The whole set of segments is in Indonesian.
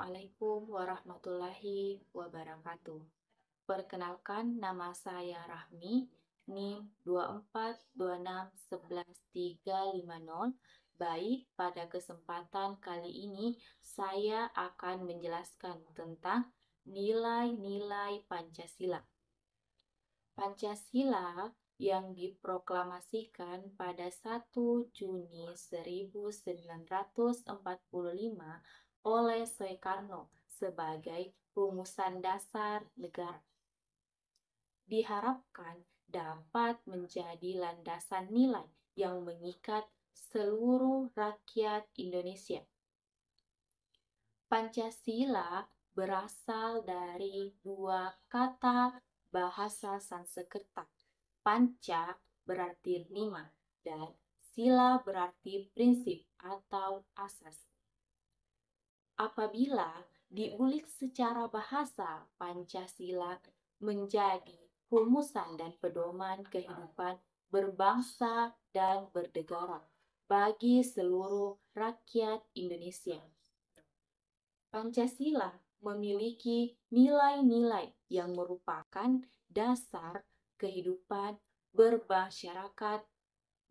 Assalamualaikum warahmatullahi wabarakatuh. Perkenalkan, nama saya Rahmi, NIM 242611350. Baik, pada kesempatan kali ini saya akan menjelaskan tentang nilai-nilai Pancasila. Pancasila yang diproklamasikan pada 1 Juni 1945 oleh Soekarno sebagai rumusan dasar negara, diharapkan dapat menjadi landasan nilai yang mengikat seluruh rakyat Indonesia. Pancasila berasal dari dua kata bahasa Sanskerta. Panca berarti 5 dan sila berarti prinsip atau asas. Apabila diulik secara bahasa, Pancasila menjadi rumusan dan pedoman kehidupan berbangsa dan bernegara bagi seluruh rakyat Indonesia. Pancasila memiliki nilai-nilai yang merupakan dasar kehidupan bermasyarakat,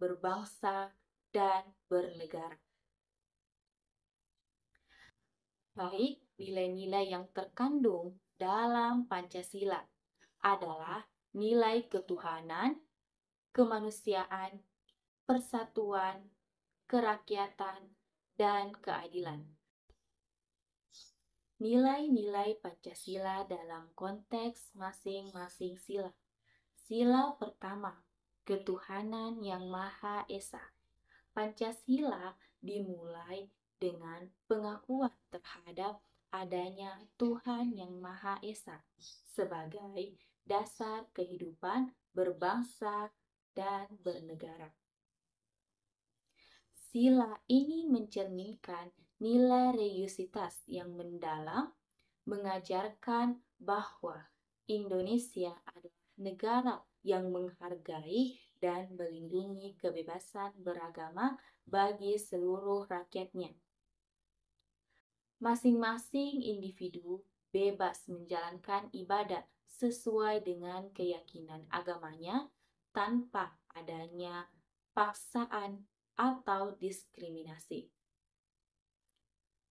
berbangsa, dan bernegara. Baik, nilai-nilai yang terkandung dalam Pancasila adalah nilai ketuhanan, kemanusiaan, persatuan, kerakyatan, dan keadilan. Nilai-nilai Pancasila dalam konteks masing-masing sila. Sila pertama, ketuhanan yang Maha Esa. Pancasila dimulai dengan pengakuan terhadap adanya Tuhan yang Maha Esa sebagai dasar kehidupan berbangsa dan bernegara. Sila ini mencerminkan nilai religiusitas yang mendalam, mengajarkan bahwa Indonesia adalah negara yang menghargai dan melindungi kebebasan beragama bagi seluruh rakyatnya. Masing-masing individu bebas menjalankan ibadah sesuai dengan keyakinan agamanya tanpa adanya paksaan atau diskriminasi.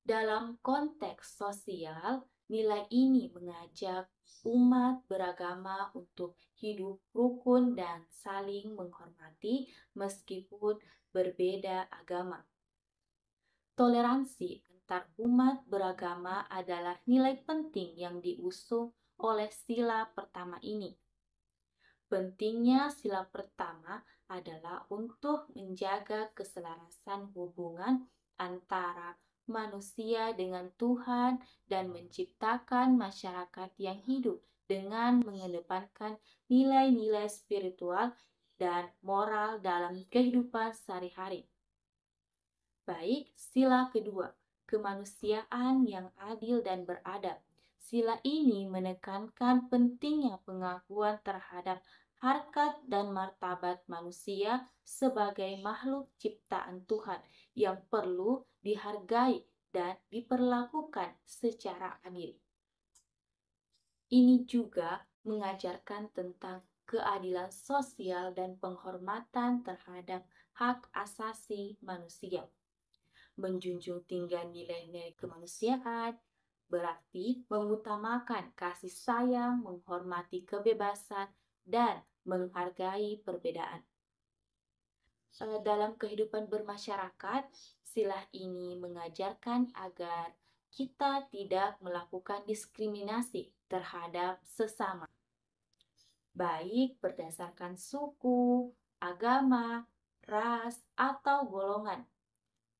Dalam konteks sosial, nilai ini mengajak umat beragama untuk hidup rukun dan saling menghormati meskipun berbeda agama. Toleransi antar umat beragama adalah nilai penting yang diusung oleh sila pertama ini. Pentingnya sila pertama adalah untuk menjaga keselarasan hubungan antara manusia dengan Tuhan dan menciptakan masyarakat yang hidup dengan mengedepankan nilai-nilai spiritual dan moral dalam kehidupan sehari-hari. Baik, sila kedua, kemanusiaan yang adil dan beradab. Sila ini menekankan pentingnya pengakuan terhadap harkat dan martabat manusia sebagai makhluk ciptaan Tuhan yang perlu dihargai dan diperlakukan secara adil. Ini juga mengajarkan tentang keadilan sosial dan penghormatan terhadap hak asasi manusia. Menjunjung tinggi nilai-nilai kemanusiaan berarti mengutamakan kasih sayang, menghormati kebebasan, dan menghargai perbedaan. Dalam kehidupan bermasyarakat, sila ini mengajarkan agar kita tidak melakukan diskriminasi terhadap sesama, baik berdasarkan suku, agama, ras, atau golongan.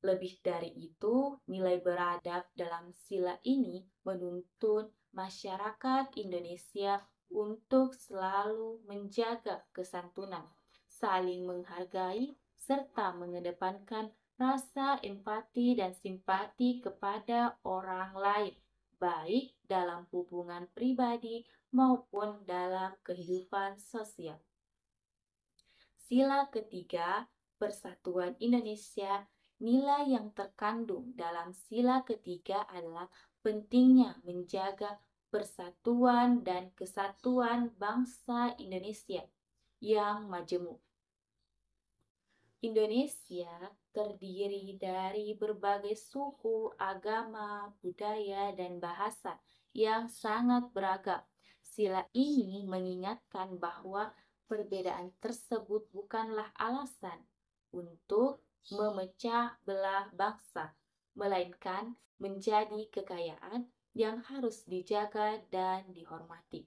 Lebih dari itu, nilai beradab dalam sila ini menuntun masyarakat Indonesia untuk selalu menjaga kesantunan, saling menghargai, serta mengedepankan rasa empati dan simpati kepada orang lain, baik dalam hubungan pribadi maupun dalam kehidupan sosial. Sila ketiga, Persatuan Indonesia. Nilai yang terkandung dalam sila ketiga adalah pentingnya menjaga persatuan dan kesatuan bangsa Indonesia yang majemuk. Indonesia terdiri dari berbagai suku, agama, budaya, dan bahasa yang sangat beragam. Sila ini mengingatkan bahwa perbedaan tersebut bukanlah alasan untuk memecah belah bangsa, melainkan menjadi kekayaan yang harus dijaga dan dihormati.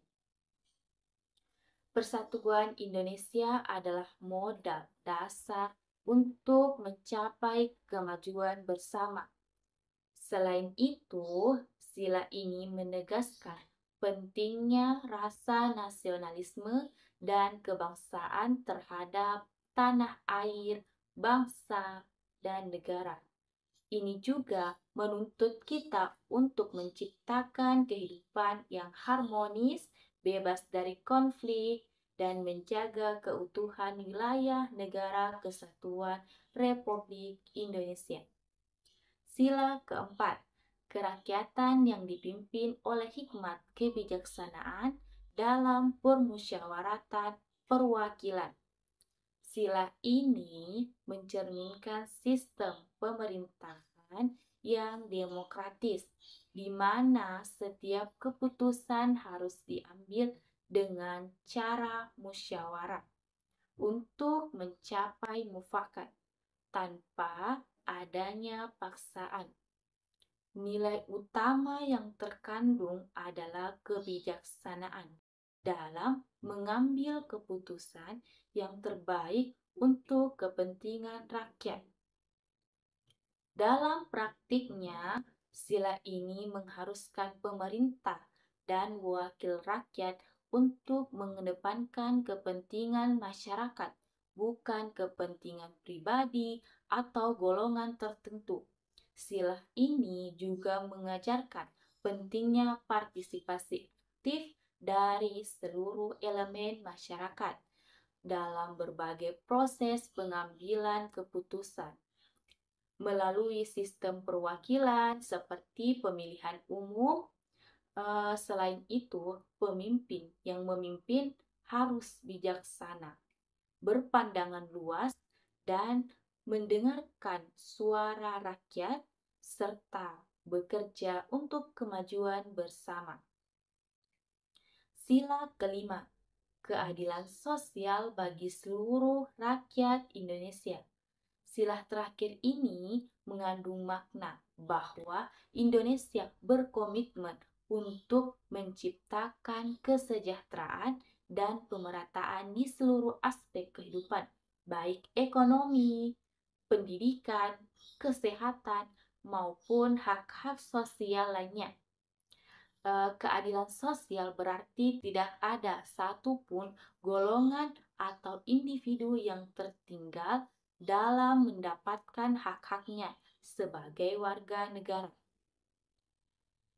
Persatuan Indonesia adalah modal dasar untuk mencapai kemajuan bersama. Selain itu, sila ini menegaskan pentingnya rasa nasionalisme dan kebangsaan terhadap tanah air, bangsa, dan negara. Ini juga menuntut kita untuk menciptakan kehidupan yang harmonis, bebas dari konflik, dan menjaga keutuhan wilayah negara kesatuan Republik Indonesia. Sila keempat, kerakyatan yang dipimpin oleh hikmat kebijaksanaan dalam permusyawaratan perwakilan. Sila ini mencerminkan sistem pemerintahan yang demokratis, di mana setiap keputusan harus diambil dengan cara musyawarah untuk mencapai mufakat tanpa adanya paksaan. Nilai utama yang terkandung adalah kebijaksanaan dalam mengambil keputusan yang terbaik untuk kepentingan rakyat. Dalam praktiknya, sila ini mengharuskan pemerintah dan wakil rakyat untuk mengedepankan kepentingan masyarakat, bukan kepentingan pribadi atau golongan tertentu. Sila ini juga mengajarkan pentingnya partisipasi aktif dari seluruh elemen masyarakat dalam berbagai proses pengambilan keputusan melalui sistem perwakilan seperti pemilihan umum. Selain itu, pemimpin yang memimpin harus bijaksana, berpandangan luas, dan mendengarkan suara rakyat, serta bekerja untuk kemajuan bersama. Sila kelima, keadilan sosial bagi seluruh rakyat Indonesia. Sila terakhir ini mengandung makna bahwa Indonesia berkomitmen untuk menciptakan kesejahteraan dan pemerataan di seluruh aspek kehidupan, baik ekonomi, pendidikan, kesehatan, maupun hak-hak sosial lainnya. Keadilan sosial berarti tidak ada satupun golongan atau individu yang tertinggal dalam mendapatkan hak-haknya sebagai warga negara.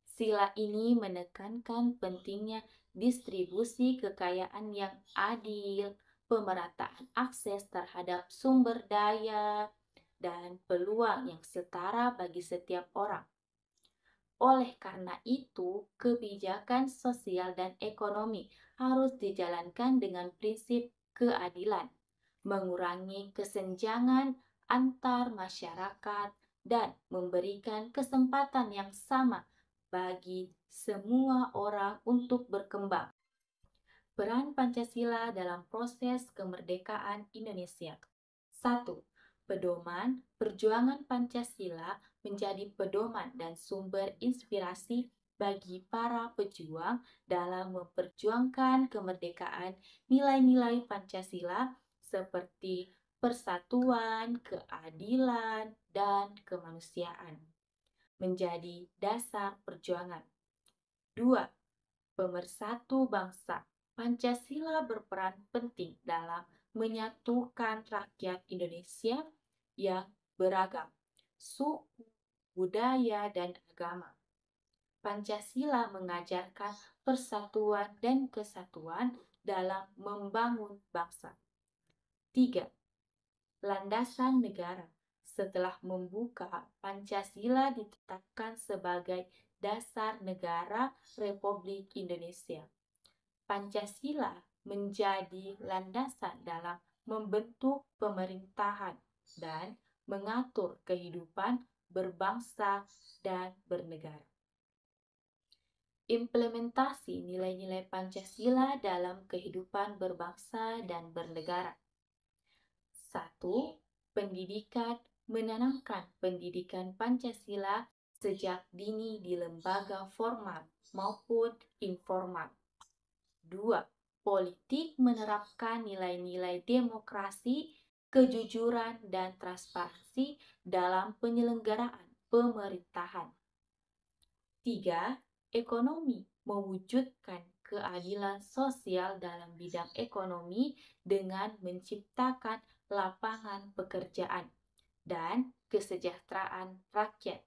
Sila ini menekankan pentingnya distribusi kekayaan yang adil, pemerataan akses terhadap sumber daya, dan peluang yang setara bagi setiap orang. Oleh karena itu, kebijakan sosial dan ekonomi harus dijalankan dengan prinsip keadilan, mengurangi kesenjangan antar masyarakat, dan memberikan kesempatan yang sama bagi semua orang untuk berkembang. Peran Pancasila dalam proses kemerdekaan Indonesia. 1. Pedoman perjuangan Pancasila menjadi pedoman dan sumber inspirasi bagi para pejuang dalam memperjuangkan kemerdekaan. Nilai-nilai Pancasila seperti persatuan, keadilan, dan kemanusiaan menjadi dasar perjuangan. 2. Pemersatu bangsa. Pancasila berperan penting dalam menyatukan rakyat Indonesia yang beragam suku, budaya, dan agama. Pancasila mengajarkan persatuan dan kesatuan dalam membangun bangsa. 3. Landasan negara. Setelah membuka, Pancasila ditetapkan sebagai Dasar Negara Republik Indonesia. Pancasila menjadi landasan dalam membentuk pemerintahan dan mengatur kehidupan berbangsa dan bernegara. Implementasi nilai-nilai Pancasila dalam kehidupan berbangsa dan bernegara. 1. Pendidikan, menanamkan pendidikan Pancasila sejak dini di lembaga formal maupun informal. 2. Politik, menerapkan nilai-nilai demokrasi, kejujuran, dan transparansi dalam penyelenggaraan pemerintahan. 3. Ekonomi, mewujudkan keadilan sosial dalam bidang ekonomi dengan menciptakan lapangan pekerjaan dan kesejahteraan rakyat.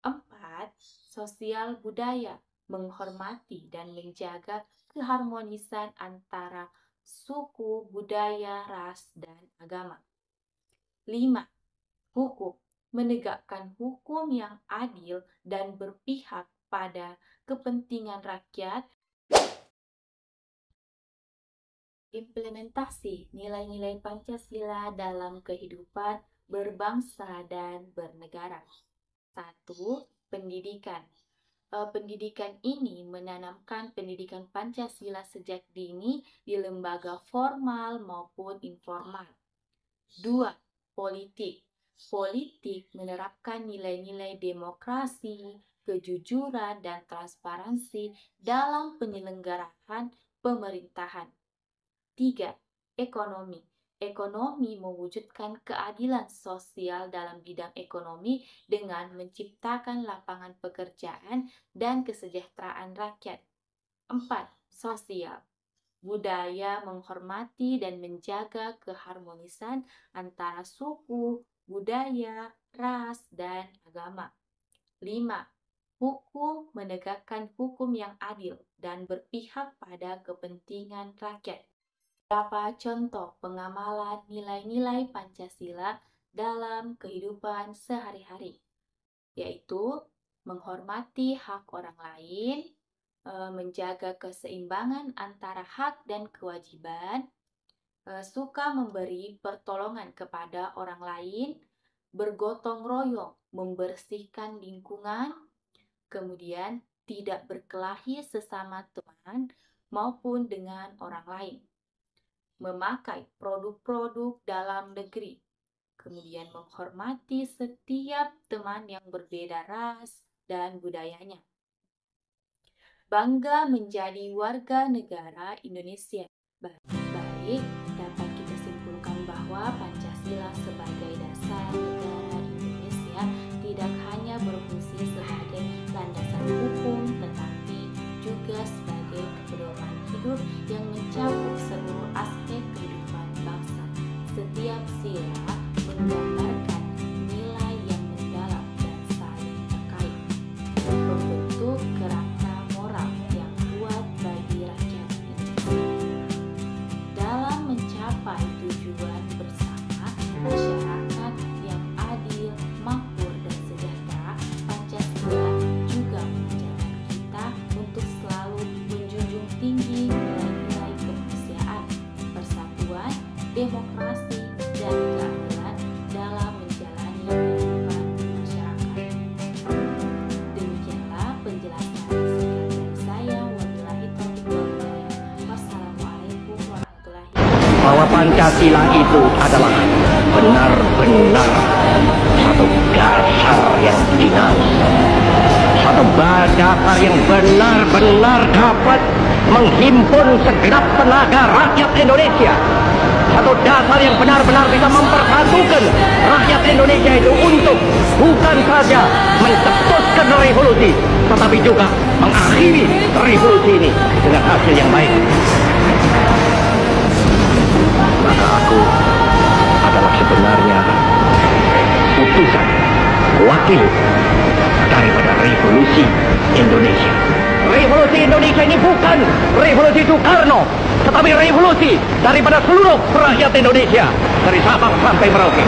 4. Sosial budaya, menghormati dan menjaga keharmonisan antara suku, budaya, ras, dan agama. 5. Hukum, menegakkan hukum yang adil dan berpihak pada kepentingan rakyat. Implementasi nilai-nilai Pancasila dalam kehidupan berbangsa dan bernegara. 1. Pendidikan. Pendidikan ini menanamkan pendidikan Pancasila sejak dini di lembaga formal maupun informal. 2. Politik. Politik menerapkan nilai-nilai demokrasi, kejujuran, dan transparansi dalam penyelenggaraan pemerintahan. 3. Ekonomi. Ekonomi mewujudkan keadilan sosial dalam bidang ekonomi dengan menciptakan lapangan pekerjaan dan kesejahteraan rakyat. 4. Sosial. Budaya, menghormati dan menjaga keharmonisan antara suku, budaya, ras, dan agama. 5. Hukum, menegakkan hukum yang adil dan berpihak pada kepentingan rakyat. Beberapa contoh pengamalan nilai-nilai Pancasila dalam kehidupan sehari-hari, yaitu menghormati hak orang lain, menjaga keseimbangan antara hak dan kewajiban, suka memberi pertolongan kepada orang lain, bergotong royong membersihkan lingkungan, kemudian tidak berkelahi sesama teman maupun dengan orang lain, memakai produk-produk dalam negeri, kemudian menghormati setiap teman yang berbeda ras dan budayanya. Bangga menjadi warga negara Indonesia. Baik, dapat kita simpulkan bahwa Pancasila sebagai dasar negara Indonesia tidak hanya berfungsi sebagai landasan hukum, tetapi juga sebagai pedoman hidup yang mencakup seluruh aspek kehidupan bangsa. Setiap sila menggambarkan nilai yang mendalam dan saling terkait, membentuk kerangka moral yang kuat bagi rakyat Indonesia. Dalam mencapai tujuan bersama, masyarakat yang adil, makmur, dan sejahtera, Pancasila juga mengajarkan kita untuk selalu menjunjung tinggi nilai-nilai kemanusiaan, persatuan, demokrasi, dan keadilan dalam menjalani kehidupan masyarakat. Demikianlah penjelasan singkat dari saya. Wabillahi taufiq wal hidayah. Wassalamualaikum warahmatullahi wabarakatuh. Bahwa Pancasila itu adalah benar-benar satu dasar yang dinamis, satu dasar yang benar-benar dapat menghimpun segenap tenaga rakyat Indonesia, satu dasar yang benar-benar bisa mempersatukan rakyat Indonesia itu untuk bukan saja mencetuskan revolusi, tetapi juga mengakhiri revolusi ini dengan hasil yang baik. Maka aku adalah sebenarnya utusan, wakil daripada revolusi Indonesia. Revolusi Indonesia ini bukan revolusi Soekarno, tetapi revolusi daripada seluruh rakyat Indonesia, dari Sabang sampai Merauke.